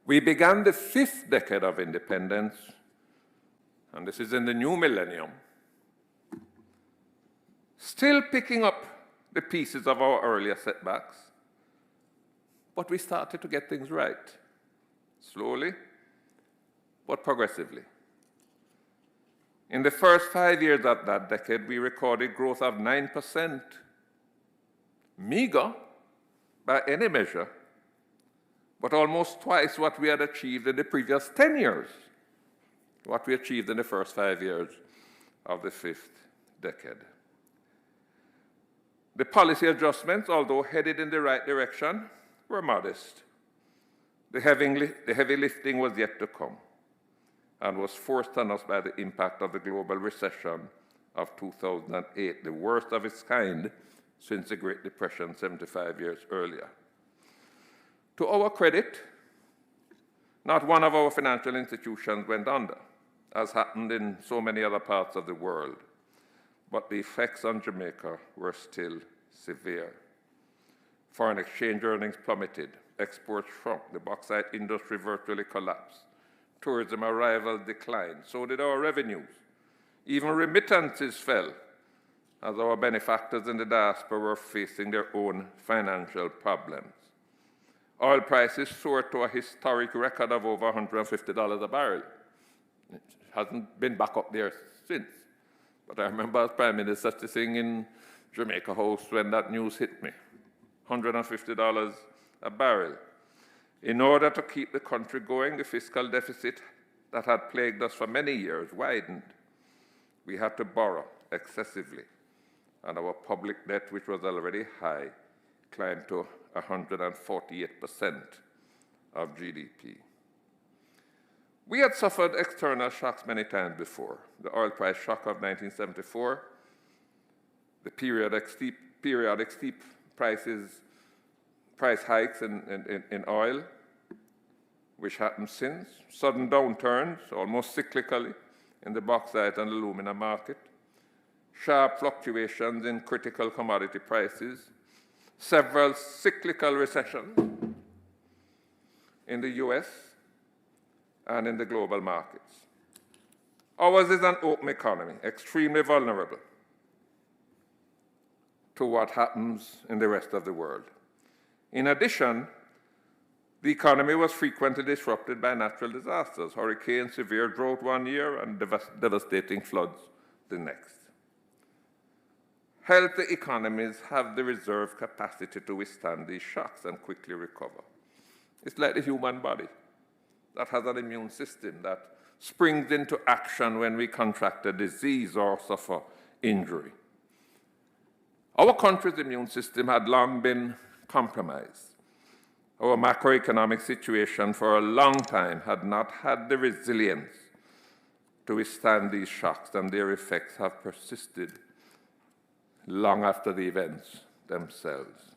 We began the 5th decade of independence, and this is in the new millennium, still picking up the pieces of our earlier setbacks, but we started to get things right, slowly but progressively. In the first 5 years of that decade, we recorded growth of 9%, meager by any measure, but almost twice what we had achieved in the previous 10 years, what we achieved in the first 5 years of the 5th decade. The policy adjustments, although headed in the right direction, were modest. The heavy lifting was yet to come and was forced on us by the impact of the global recession of 2008, the worst of its kind since the Great Depression 75 years earlier. To our credit, not one of our financial institutions went under, as happened in so many other parts of the world, but the effects on Jamaica were still severe. Foreign exchange earnings plummeted, exports shrunk, the bauxite industry virtually collapsed, tourism arrivals declined, so did our revenues. Even remittances fell, as our benefactors in the diaspora were facing their own financial problems. Oil prices soared to a historic record of over $150 a barrel. It hasn't been back up there since. But I remember as Prime Minister sitting in Jamaica House when that news hit me. $150 a barrel. In order to keep the country going, the fiscal deficit that had plagued us for many years widened. We had to borrow excessively, and our public debt, which was already high, climbed to 148% of GDP. We had suffered external shocks many times before. The oil price shock of 1974, the periodic steep price hikes in oil, which happened since, sudden downturns, almost cyclically, in the bauxite and alumina market, sharp fluctuations in critical commodity prices, several cyclical recessions in the US and in the global markets. Ours is an open economy, extremely vulnerable to what happens in the rest of the world. In addition, the economy was frequently disrupted by natural disasters, hurricanes, severe drought one year, and devastating floods the next. Healthy economies have the reserve capacity to withstand these shocks and quickly recover. It's like the human body that has an immune system that springs into action when we contract a disease or suffer injury. Our country's immune system had long been compromised. Our macroeconomic situation for a long time had not had the resilience to withstand these shocks, and their effects have persisted long after the events themselves.